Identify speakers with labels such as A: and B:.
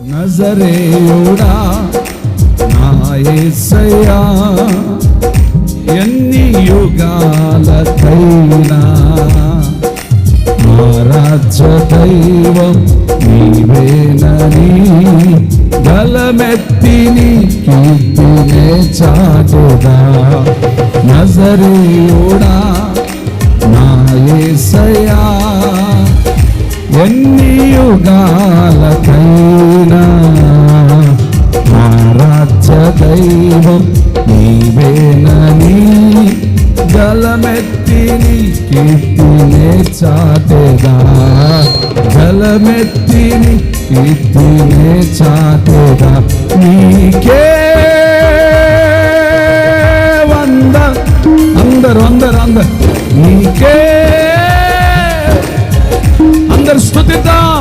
A: నజరేయుడా నా యేసయ్యా, ఎన్ని యుగాలకైనా ఆరాధ్య దైవం నీవేనని గలమెత్తిని కీర్తినే చాటుదా. నజరేయుడా నా యేసయ్యా, ఎన్ని యుగాలకైనా ఆరాధ్య దైవం నీవేనని గలమెత్తిని కీర్తినే చాటెదా. గలమెత్తిని కీర్తినే చాటెదా. నీకే అందరు నీకే అందరు స్తుతిద్దాం.